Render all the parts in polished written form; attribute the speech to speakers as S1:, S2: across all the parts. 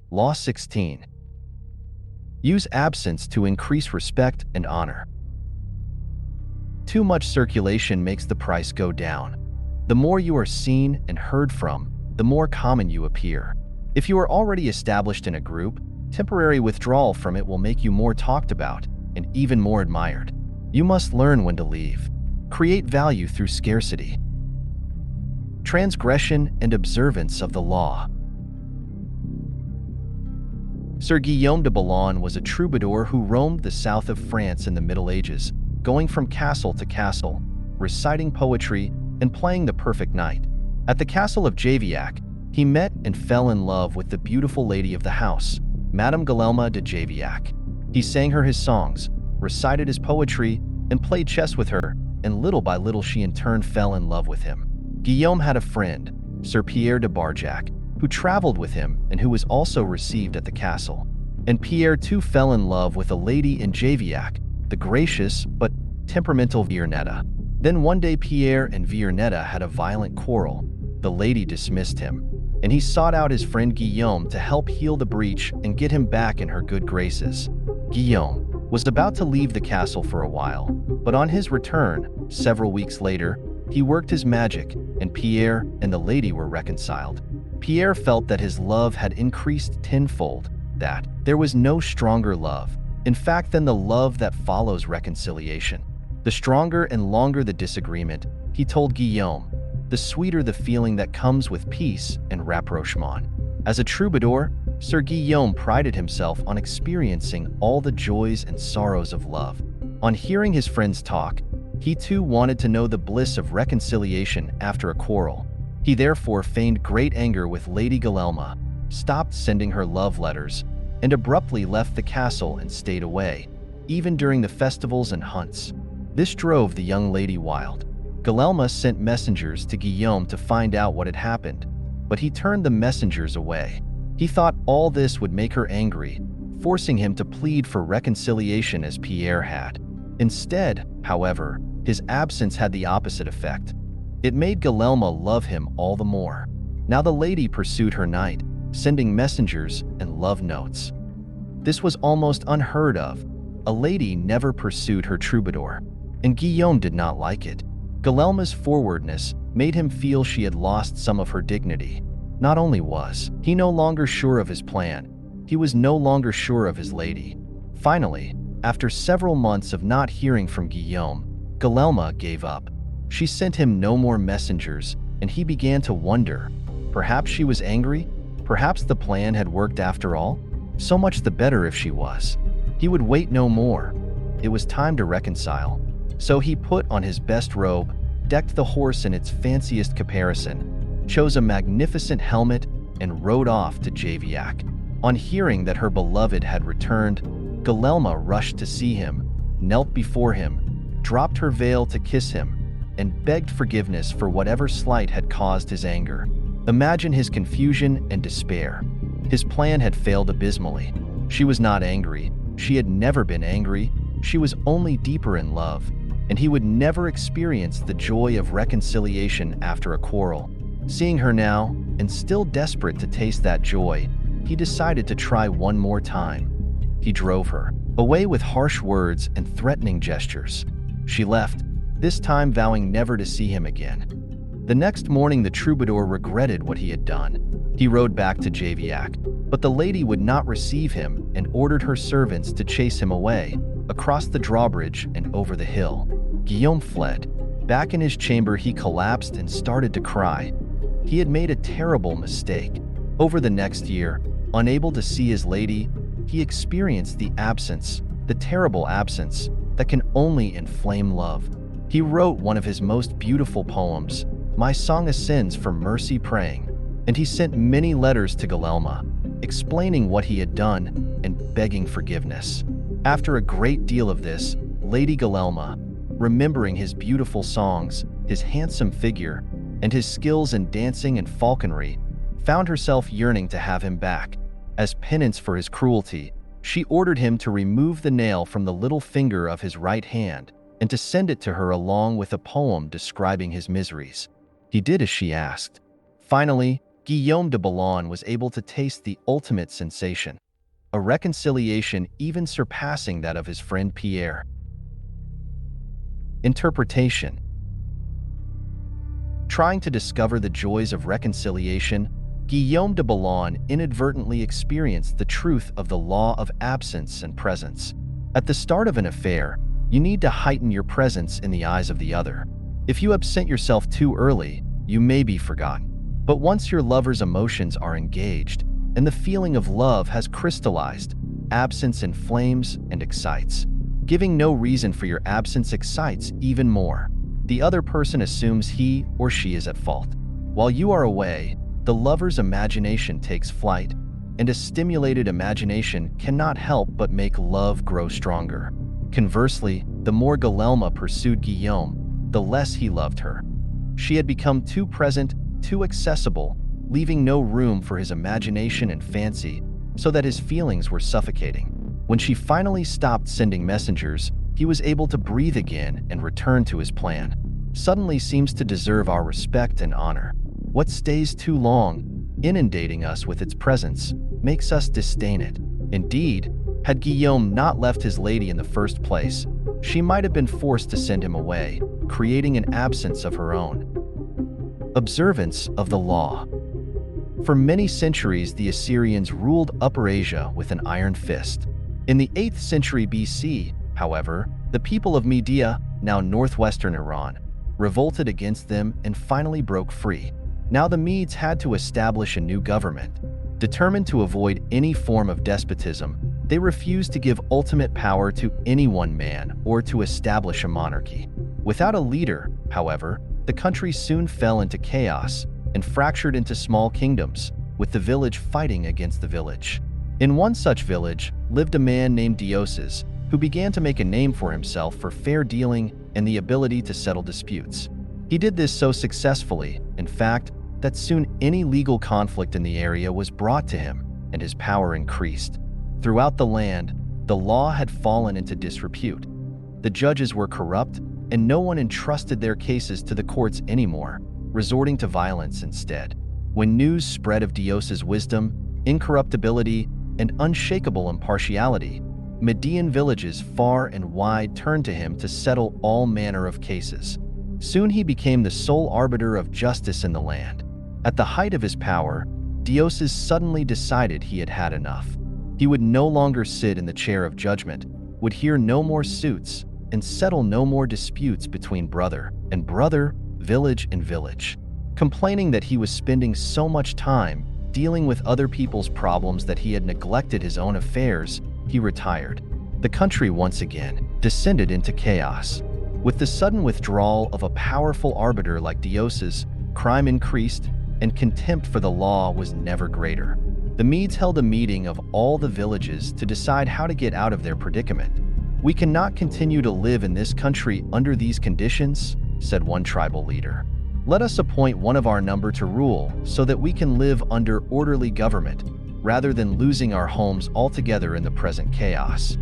S1: Law 16. Use absence to increase respect and honor. Too much circulation makes the price go down. The more you are seen and heard from, the more common you appear. If you are already established in a group, temporary withdrawal from it will make you more talked about and even more admired. You must learn when to leave. Create value through scarcity. Transgression and observance of the law. Sir Guillaume de Boulogne was a troubadour who roamed the south of France in the Middle Ages, going from castle to castle, reciting poetry and playing the perfect knight. At the castle of Javiac, he met and fell in love with the beautiful lady of the house, Madame Guilhelme de Javiac. He sang her his songs, recited his poetry, and played chess with her, and little by little she in turn fell in love with him. Guillaume had a friend, Sir Pierre de Barjac, who traveled with him and who was also received at the castle. And Pierre too fell in love with a lady in Javiac, the gracious but temperamental Viernetta. Then one day Pierre and Viernetta had a violent quarrel. The lady dismissed him, and he sought out his friend Guillaume to help heal the breach and get him back in her good graces. Guillaume was about to leave the castle for a while, but on his return, several weeks later, he worked his magic, and Pierre and the lady were reconciled. Pierre felt that his love had increased tenfold, that there was no stronger love, in fact, than the love that follows reconciliation. The stronger and longer the disagreement, he told Guillaume, the sweeter the feeling that comes with peace and rapprochement. As a troubadour, Sir Guillaume prided himself on experiencing all the joys and sorrows of love. On hearing his friends talk, he too wanted to know the bliss of reconciliation after a quarrel. He therefore feigned great anger with Lady Guilhelme, stopped sending her love letters, and abruptly left the castle and stayed away, even during the festivals and hunts. This drove the young lady wild. Guilhelme sent messengers to Guillaume to find out what had happened, but he turned the messengers away. He thought all this would make her angry, forcing him to plead for reconciliation as Pierre had. Instead, however, his absence had the opposite effect. It made Guilhelme love him all the more. Now the lady pursued her knight, sending messengers and love notes. This was almost unheard of. A lady never pursued her troubadour, and Guillaume did not like it. Guilhelme's forwardness made him feel she had lost some of her dignity. Not only was he no longer sure of his plan, he was no longer sure of his lady. Finally, after several months of not hearing from Guillaume, Guilhelme gave up. She sent him no more messengers, and he began to wonder. Perhaps she was angry? Perhaps the plan had worked after all? So much the better if she was. He would wait no more. It was time to reconcile. So he put on his best robe, decked the horse in its fanciest caparison, chose a magnificent helmet, and rode off to Javiac. On hearing that her beloved had returned, Guilhelme rushed to see him, knelt before him, dropped her veil to kiss him, and begged forgiveness for whatever slight had caused his anger. Imagine his confusion and despair. His plan had failed abysmally. She was not angry. She had never been angry. She was only deeper in love, and he would never experience the joy of reconciliation after a quarrel. Seeing her now, and still desperate to taste that joy, he decided to try one more time. He drove her away with harsh words and threatening gestures. She left, this time vowing never to see him again. The next morning, the troubadour regretted what he had done. He rode back to Javiac, but the lady would not receive him and ordered her servants to chase him away, across the drawbridge and over the hill. Guillaume fled. Back in his chamber, he collapsed and started to cry. He had made a terrible mistake. Over the next year, unable to see his lady, he experienced the absence, the terrible absence, that can only inflame love. He wrote one of his most beautiful poems, My Song Ascends for Mercy Praying, and he sent many letters to Guilhelme, explaining what he had done and begging forgiveness. After a great deal of this, Lady Guilhelme, remembering his beautiful songs, his handsome figure, and his skills in dancing and falconry, found herself yearning to have him back. As penance for his cruelty, she ordered him to remove the nail from the little finger of his right hand and to send it to her along with a poem describing his miseries. He did as she asked. Finally, Guillaume de Boulogne was able to taste the ultimate sensation, a reconciliation even surpassing that of his friend Pierre. Interpretation. Trying to discover the joys of reconciliation, Guillaume de Boulogne inadvertently experienced the truth of the law of absence and presence. At the start of an affair, you need to heighten your presence in the eyes of the other. If you absent yourself too early, you may be forgotten. But once your lover's emotions are engaged and the feeling of love has crystallized, absence inflames and excites. Giving no reason for your absence excites even more. The other person assumes he or she is at fault. While you are away, the lover's imagination takes flight, and a stimulated imagination cannot help but make love grow stronger. Conversely, the more Guillermo pursued Guillaume, the less he loved her. She had become too present, too accessible, leaving no room for his imagination and fancy, so that his feelings were suffocating. When she finally stopped sending messengers, he was able to breathe again and return to his plan. Suddenly seems to deserve our respect and honor. What stays too long, inundating us with its presence, makes us disdain it. Indeed, had Guillaume not left his lady in the first place, she might have been forced to send him away, creating an absence of her own. Observance of the law. For many centuries, the Assyrians ruled Upper Asia with an iron fist. In the 8th century BC, however, the people of Media, now northwestern Iran, revolted against them and finally broke free. Now the Medes had to establish a new government. Determined to avoid any form of despotism, they refused to give ultimate power to any one man or to establish a monarchy. Without a leader, however, the country soon fell into chaos and fractured into small kingdoms, with the village fighting against the village. In one such village lived a man named Dioses, who began to make a name for himself for fair dealing and the ability to settle disputes. He did this so successfully, in fact, that soon any legal conflict in the area was brought to him, and his power increased. Throughout the land, the law had fallen into disrepute. The judges were corrupt, and no one entrusted their cases to the courts anymore, resorting to violence instead. When news spread of Dios's wisdom, incorruptibility, and unshakable impartiality, Median villages far and wide turned to him to settle all manner of cases. Soon he became the sole arbiter of justice in the land. At the height of his power, Dioses suddenly decided he had had enough. He would no longer sit in the chair of judgment, would hear no more suits, and settle no more disputes between brother and brother, village and village. Complaining that he was spending so much time dealing with other people's problems that he had neglected his own affairs, he retired. The country once again descended into chaos. With the sudden withdrawal of a powerful arbiter like Dioses, crime increased, and contempt for the law was never greater. The Medes held a meeting of all the villages to decide how to get out of their predicament. "We cannot continue to live in this country under these conditions," said one tribal leader. "Let us appoint one of our number to rule so that we can live under orderly government, rather than losing our homes altogether in the present chaos."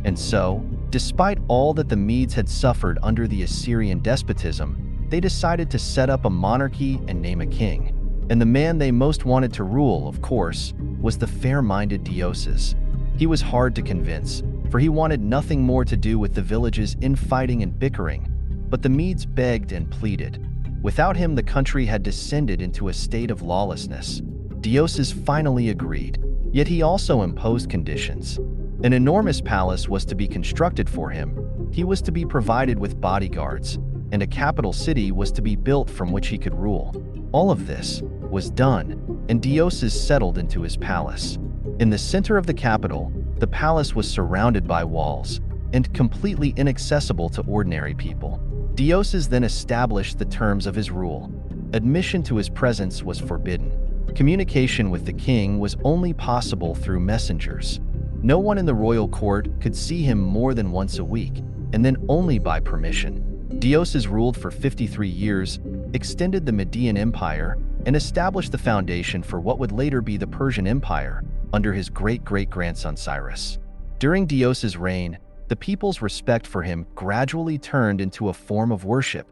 S1: And so, despite all that the Medes had suffered under the Assyrian despotism, they decided to set up a monarchy and name a king. And the man they most wanted to rule, of course, was the fair-minded Dioses. He was hard to convince, for he wanted nothing more to do with the village's infighting and bickering, but the Medes begged and pleaded. Without him, the country had descended into a state of lawlessness. Dioses finally agreed, yet he also imposed conditions. An enormous palace was to be constructed for him, he was to be provided with bodyguards, and a capital city was to be built from which he could rule. All of this was done, and Dioses settled into his palace. In the center of the capital, the palace was surrounded by walls and completely inaccessible to ordinary people. Dioses then established the terms of his rule. Admission to his presence was forbidden. Communication with the king was only possible through messengers. No one in the royal court could see him more than once a week, and then only by permission. Dioses ruled for 53 years, extended the Median Empire, and established the foundation for what would later be the Persian Empire under his great-great-grandson Cyrus. During Dioses' reign, the people's respect for him gradually turned into a form of worship.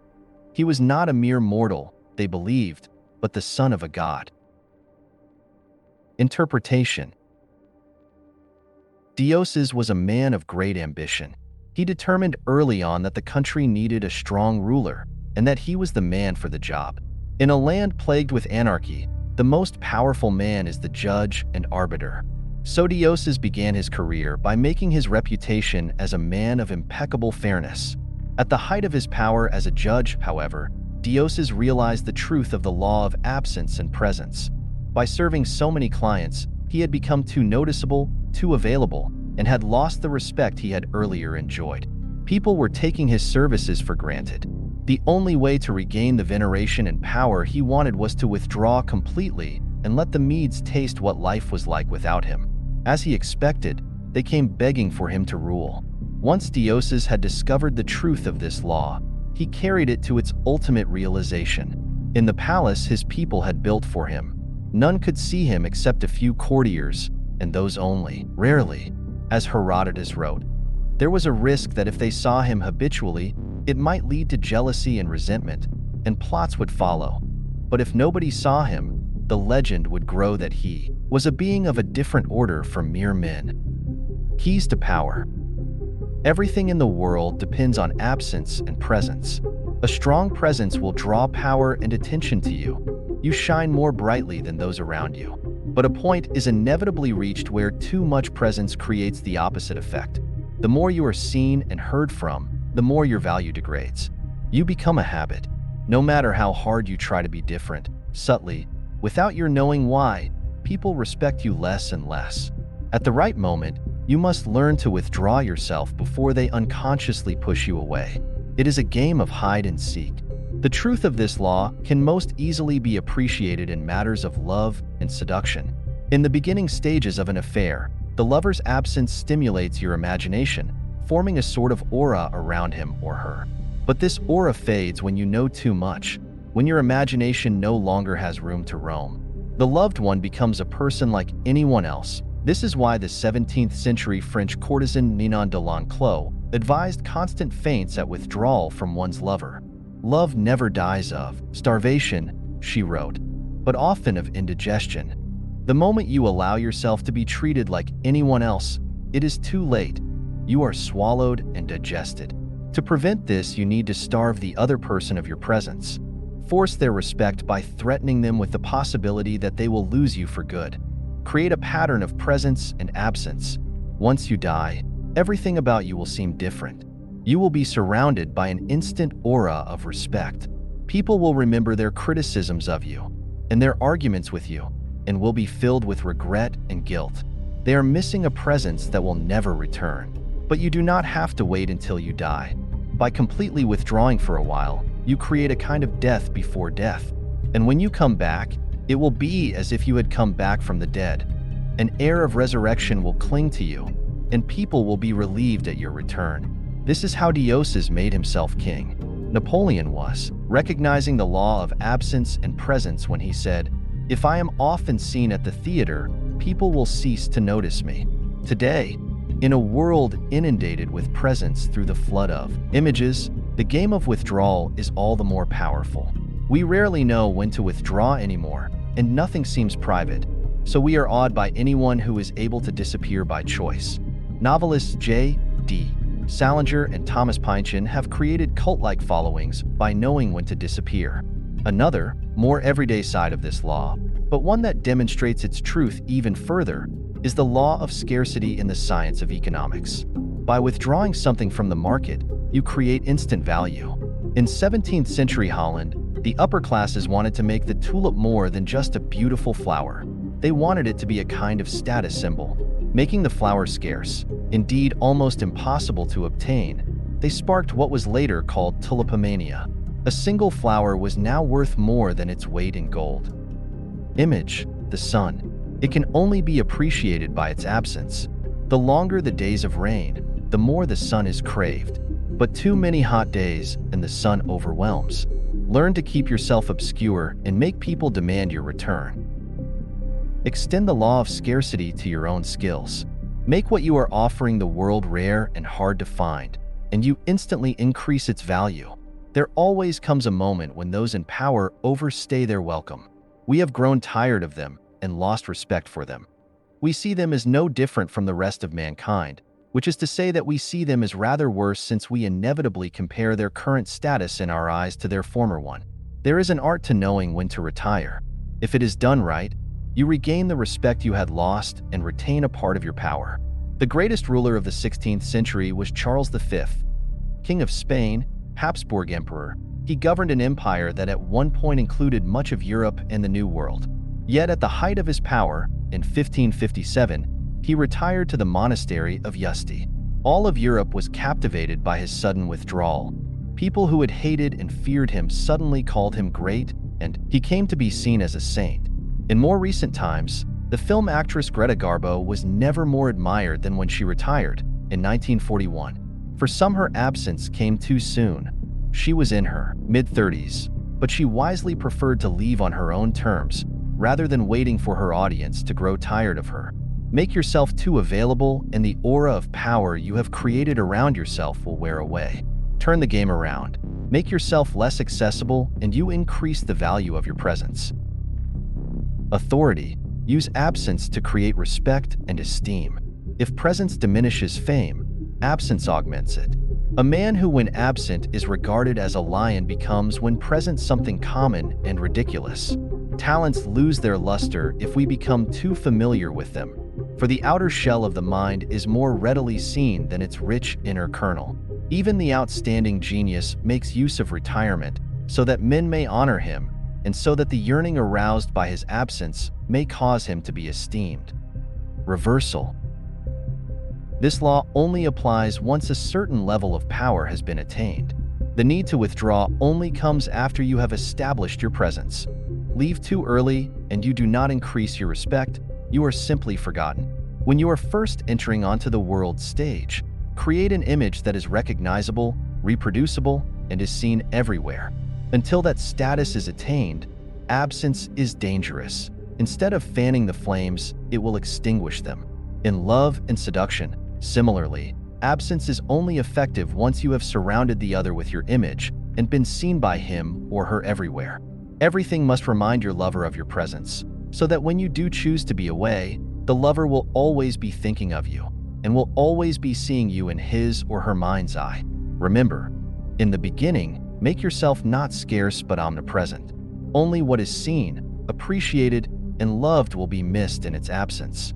S1: He was not a mere mortal, they believed, but the son of a god. Interpretation. Dioses was a man of great ambition. He determined early on that the country needed a strong ruler, and that he was the man for the job. In a land plagued with anarchy, the most powerful man is the judge and arbiter. So Dioses began his career by making his reputation as a man of impeccable fairness. At the height of his power as a judge, however, Dioses realized the truth of the law of absence and presence. By serving so many clients, he had become too noticeable, too available, and had lost the respect he had earlier enjoyed. People were taking his services for granted. The only way to regain the veneration and power he wanted was to withdraw completely and let the Medes taste what life was like without him. As he expected, they came begging for him to rule. Once Dioses had discovered the truth of this law, he carried it to its ultimate realization. In the palace his people had built for him, none could see him except a few courtiers, and those only, rarely. As Herodotus wrote, there was a risk that if they saw him habitually, it might lead to jealousy and resentment, and plots would follow. But if nobody saw him, the legend would grow that he was a being of a different order from mere men. Keys to power. Everything in the world depends on absence and presence. A strong presence will draw power and attention to you. You shine more brightly than those around you. But a point is inevitably reached where too much presence creates the opposite effect. The more you are seen and heard from, the more your value degrades. You become a habit. No matter how hard you try to be different, subtly, without your knowing why, people respect you less and less. At the right moment, you must learn to withdraw yourself before they unconsciously push you away. It is a game of hide and seek. The truth of this law can most easily be appreciated in matters of love and seduction. In the beginning stages of an affair, the lover's absence stimulates your imagination, forming a sort of aura around him or her. But this aura fades when you know too much, when your imagination no longer has room to roam. The loved one becomes a person like anyone else. This is why the 17th century French courtesan Ninon de L'Enclos advised constant feints at withdrawal from one's lover. Love never dies of starvation, she wrote, but often of indigestion. The moment you allow yourself to be treated like anyone else, it is too late. You are swallowed and digested. To prevent this, you need to starve the other person of your presence. Force their respect by threatening them with the possibility that they will lose you for good. Create a pattern of presence and absence. Once you die, everything about you will seem different. You will be surrounded by an instant aura of respect. People will remember their criticisms of you and their arguments with you, and will be filled with regret and guilt. They are missing a presence that will never return. But you do not have to wait until you die. By completely withdrawing for a while, you create a kind of death before death. And when you come back, it will be as if you had come back from the dead. An air of resurrection will cling to you, and people will be relieved at your return. This is how Dioses made himself king. Napoleon was, recognizing the law of absence and presence when he said, "If I am often seen at the theater, people will cease to notice me." Today, in a world inundated with presence through the flood of images, the game of withdrawal is all the more powerful. We rarely know when to withdraw anymore, and nothing seems private, so we are awed by anyone who is able to disappear by choice. Novelists J.D. Salinger and Thomas Pynchon have created cult-like followings by knowing when to disappear. Another, more everyday side of this law, but one that demonstrates its truth even further, is the law of scarcity in the science of economics. By withdrawing something from the market, you create instant value. In 17th century Holland, the upper classes wanted to make the tulip more than just a beautiful flower. They wanted it to be a kind of status symbol. Making the flower scarce, indeed almost impossible to obtain, they sparked what was later called tulipomania. A single flower was now worth more than its weight in gold. Image, the sun. It can only be appreciated by its absence. The longer the days of rain, the more the sun is craved. But too many hot days and the sun overwhelms. Learn to keep yourself obscure and make people demand your return. Extend the law of scarcity to your own skills. Make what you are offering the world rare and hard to find, and you instantly increase its value. There always comes a moment when those in power overstay their welcome. We have grown tired of them, and lost respect for them. We see them as no different from the rest of mankind, which is to say that we see them as rather worse since we inevitably compare their current status in our eyes to their former one. There is an art to knowing when to retire. If it is done right, you regain the respect you had lost and retain a part of your power. The greatest ruler of the 16th century was Charles V, King of Spain, Habsburg Emperor. He governed an empire that at one point included much of Europe and the New World. Yet at the height of his power, in 1557, he retired to the monastery of Yusti. All of Europe was captivated by his sudden withdrawal. People who had hated and feared him suddenly called him great, and he came to be seen as a saint. In more recent times, the film actress Greta Garbo was never more admired than when she retired, in 1941. For some, her absence came too soon. She was in her mid-30s, but she wisely preferred to leave on her own terms, rather than waiting for her audience to grow tired of her. Make yourself too available, and the aura of power you have created around yourself will wear away. Turn the game around. Make yourself less accessible, and you increase the value of your presence. Authority. Use absence to create respect and esteem. If presence diminishes fame, absence augments it. A man who, when absent, is regarded as a lion becomes, when present, something common and ridiculous. Talents lose their luster if we become too familiar with them, for the outer shell of the mind is more readily seen than its rich inner kernel. Even the outstanding genius makes use of retirement so that men may honor him, and so that the yearning aroused by his absence may cause him to be esteemed. Reversal. This law only applies once a certain level of power has been attained. The need to withdraw only comes after you have established your presence. Leave too early, and you do not increase your respect, you are simply forgotten. When you are first entering onto the world stage, create an image that is recognizable, reproducible, and is seen everywhere. Until that status is attained, absence is dangerous. Instead of fanning the flames, it will extinguish them. In love and seduction, similarly, absence is only effective once you have surrounded the other with your image and been seen by him or her everywhere. Everything must remind your lover of your presence, so that when you do choose to be away, the lover will always be thinking of you and will always be seeing you in his or her mind's eye. Remember, in the beginning, make yourself not scarce but omnipresent. Only what is seen, appreciated, and loved will be missed in its absence.